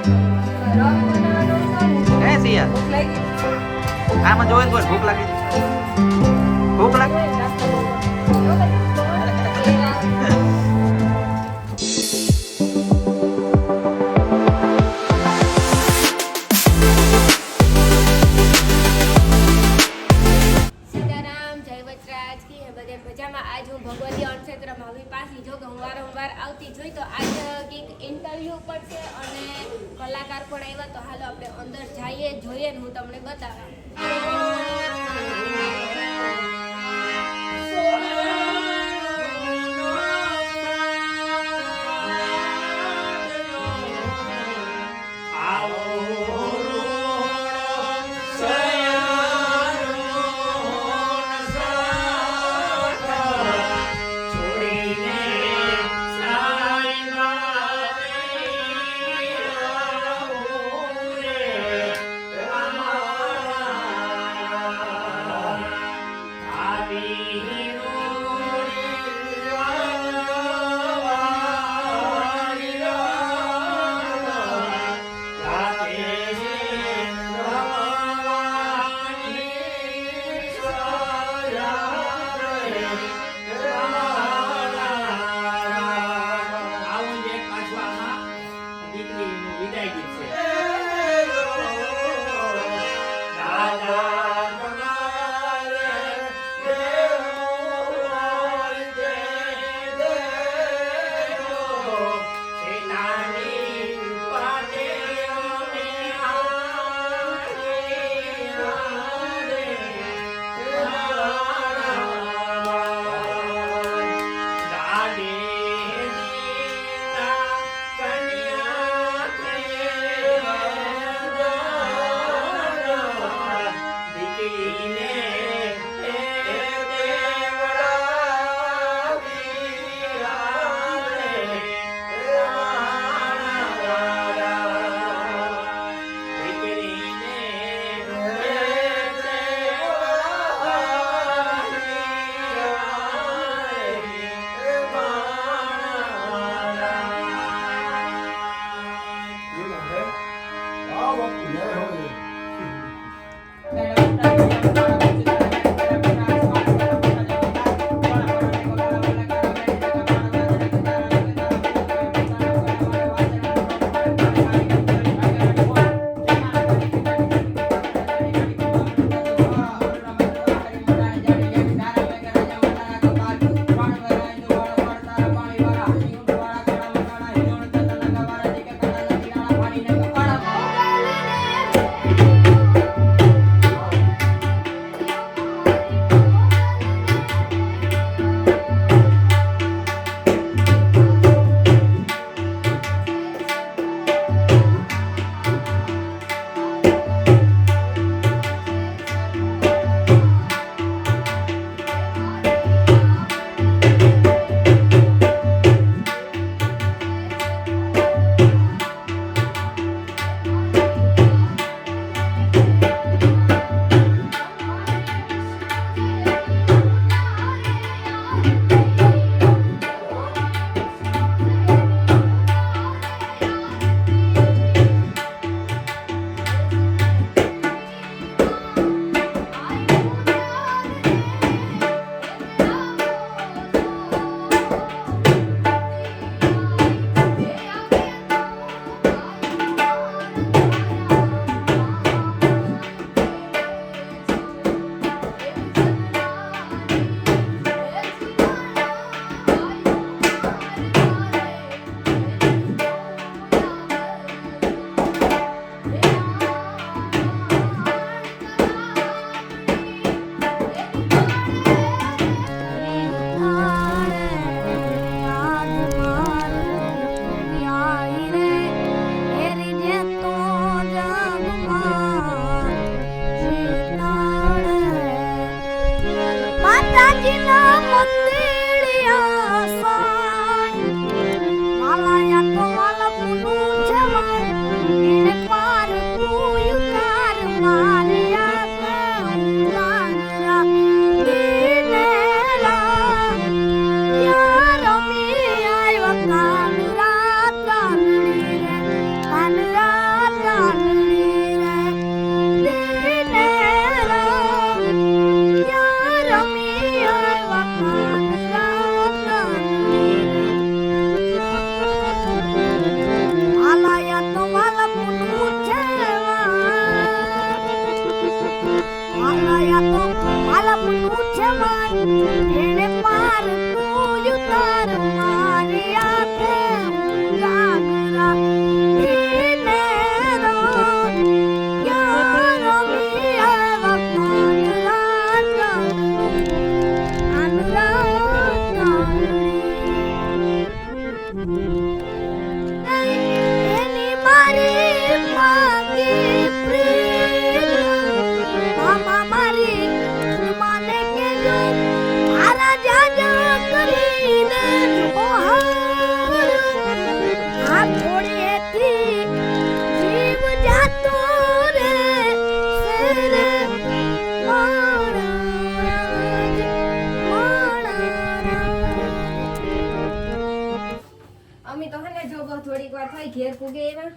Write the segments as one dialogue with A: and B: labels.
A: હે સિયા આમાં જોઈને કોઈ ભૂખ લાગી ભૂખ લાગી
B: આજ હું ભગવતી અણક્ષેત્રમાં આવી પાછી જો કે હું વારંવાર આવતી જોઈ તો આજ કંઈક ઇન્ટરવ્યૂ પડશે અને કલાકાર પણ આવ્યા તો હાલો આપણે અંદર જઈએ જોઈએ ને હું તમને બતાવા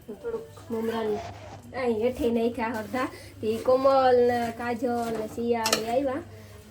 B: થોડુંક મમરાની અહીં હેઠે નાખ્યા અડધા તે કોમલ ને કાજલ ને સિયા ને આવ્યા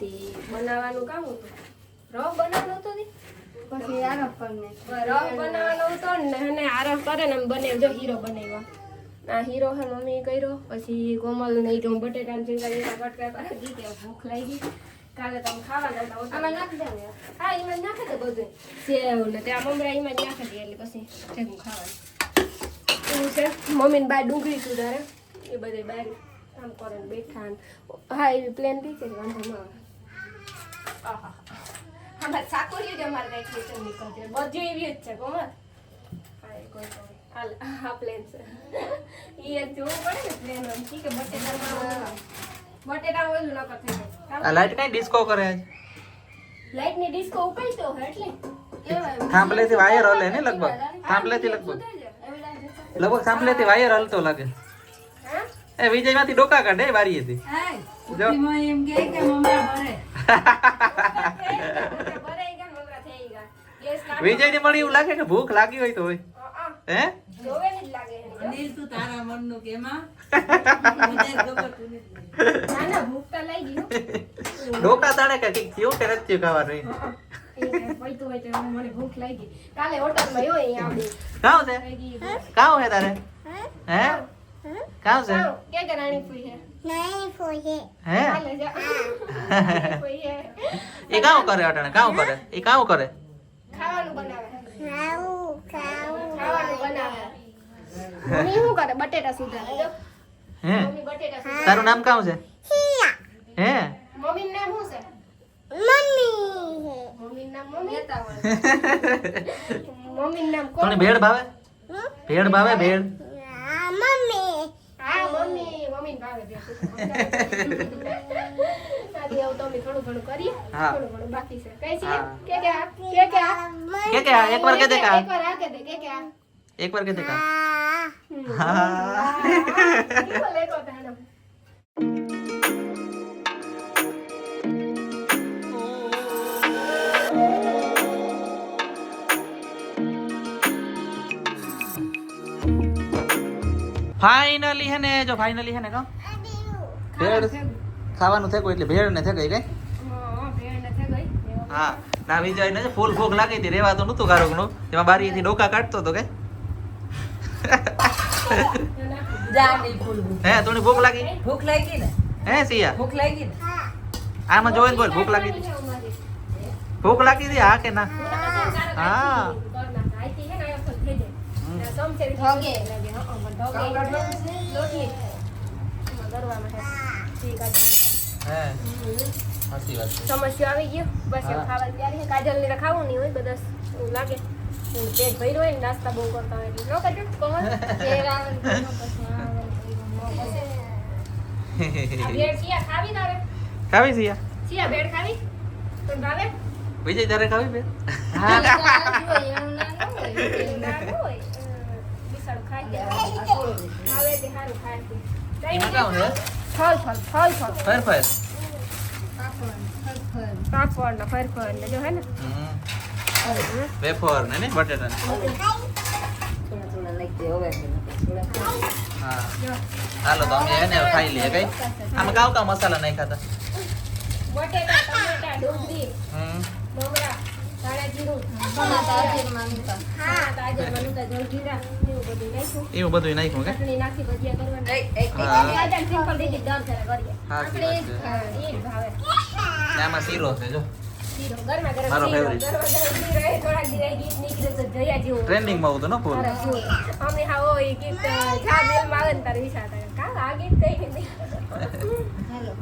B: તે બનાવવાનું કામ હતું રવ બનાવવાનો હતો ને પછી આરફ કરીને રવ બનાવવાનો હતો ને અને આરફ કરે ને બને જો હીરો બનાવ્યો આ હીરો હે મમ્મી કર્યો પછી કોમલ ને જો બટેટાને ચીંગા કટકા કરી દીધી ભૂખ લાગી કાલે તમે ખાવાના હતા આમાં નાખી દે ને હા એમાં નાખી દે બધું સેવ ને ત્યાં મમરા એમાં જ નાખી દે એટલે પછી ભેગું ખાવાનું એવું છે મમ્મીને બાર ડુંગળી સુધારે એ બધે બહાર કામ કરે ને બેઠા ને હા એવી પ્લેન થઈ છે વાંધો ન આવે હા સાકોરી જ અમારે કઈ ખેતર નીકળશે બધું એવી જ છે કોમર હા પ્લેન છે એ જોવું પડે ને પ્લેન ઠીક છે બટેટા ઓલું ન કરતા
A: આ લાઈટ કઈ ડિસ્કો કરે છે
B: લાઈટ ની ડિસ્કો ઉપાડતો હોય એટલે
A: થાંભલેથી વાયર હલે ને લગભગ થાંભલેથી લગભગ થાંભલેથી વાયર હલતો લાગે એ વિજયમાંથી ડોકા કાઢે વારીએથી જો
C: એમ કે મમ્મા ભરે
A: વિજયને મળી એવું લાગે કે ભૂખ લાગી હોય તો હોય હે
C: અનિલ તું તારા મનનું કેમાં
A: ડોકા તાણે કે ઠીક થયું કે નથી થયું ખાવાનું
B: ભૂખ લાગી કાલે હોટલમાં હોય અહીંયા
A: કાં છે કાં હે તારે હે કાં છે
B: કે રાણી ફૂઈ હે
A: હે
B: હાલે જા ફૂઈ હે
A: એ કાં કરે અટાણે કાં કરે એ કાં કરે
B: ખાવાનું બનાવે ખાવાનું બનાવે મમ્મી શું કરે બટેટા સુધારે જો
A: હે
B: મમ્મી બટેટા સુધારે
A: તારું નામ કાં છે હે
B: મમ્મીનું નામ શું છે મમ્મીનું નામ મમ્મી મમ્મીનું નામ કોણ
A: તને ભેળ ભાવે ભેળ ભાવે ભેળ
B: હા મમ્મી મમ્મીને ભાવે બે આથી આવું તો અમે થોડું ઘણું કરીએ
A: હા.
B: થોડું ઘણું બાકી છે કઈ છે
A: હા.
B: કે
A: એક વાર કે દે કા
B: એકવાર આ કે દે કે
A: એક વાર કે દે કા
B: કેવો લેકો તાનો
A: ફાઇનલી હે ને જો ફાઇનલી હે ને કા ભેળ ખાવાનું થઈ ગયું એટલે ભેળ ને થઈ ગઈ કઈ
B: ભેળ નથી ગઈ
A: હા ના વિજય ને ફૂલ ભૂખ લાગી હતી રેવા તો નતું કારોકનું એમાં બારીથી ડોકા કાઢતો તો કે
C: જા નહીં ફૂલવું
A: હે તને ભૂખ લાગી
C: ભૂખ લાગી ને
A: હે સિયા
C: ભૂખ લાગી ને
A: આમાં જોઈને બોલ ભૂખ લાગી હતી ભૂખ લાગી હતી હા કે ના હા હે સાચી વાત છે
B: સમસ્યા આવી ગયો બસ
A: હા.
B: ખાવાની તૈયારી છે કાજલ ને ખાવું નહીં હોય બધા એવું લાગે પેટ ભર્યું હોય ને નાસ્તા બહુ કરતા હોય એટલે ન કરજો કોણ ભેળ સિયા ખાવી તારે
A: ખાવી સિયા
B: સિયા ભેળ ખાવી તને ભાવે
A: વિજય તારે ખાવી બે એમાં કામ છે ફેર ફેર
B: જો હે ને
A: વેફર ને બટેટા
C: થોડા થોડા નાખી દે હવે
A: હા હાલો તો અમે એને ખાઈ લઈએ કઈ આમાં કાવ કાવ મસાલા નહીં ખાતા
B: બટેટા ટમેટા ડુંગળી મમરા ધાણા જીરું તાજર જલજીરા એવું બધું
A: એવું બધું નાખ્યું
B: નાખ્યું
A: કે
B: ચટણી નાખી ભજીયા કરવાના
A: હા.
B: ગાજર સિમ્પલ દીધી દર કરે કરીએ
A: સાચી વાત છે.
B: એ જ ભાવે
A: ને આમાં શીરો છે જો
B: શીરો ગરમા ગરમ
A: મારો
B: શીરો
A: favorite.
B: ગરમા ગરમ શીરો એ થોડાક દિવસ ગીત નીકળે તો જયા જેવું
A: ટ્રેન્ડિંગ માં હતું ને ફૂલ
B: સરસ જુઓ. અમે હા હોય ગીત જા દિલમાં આવે ને તારે વિચારતા કા આ ગીત કઈ નહીં
C: હાલો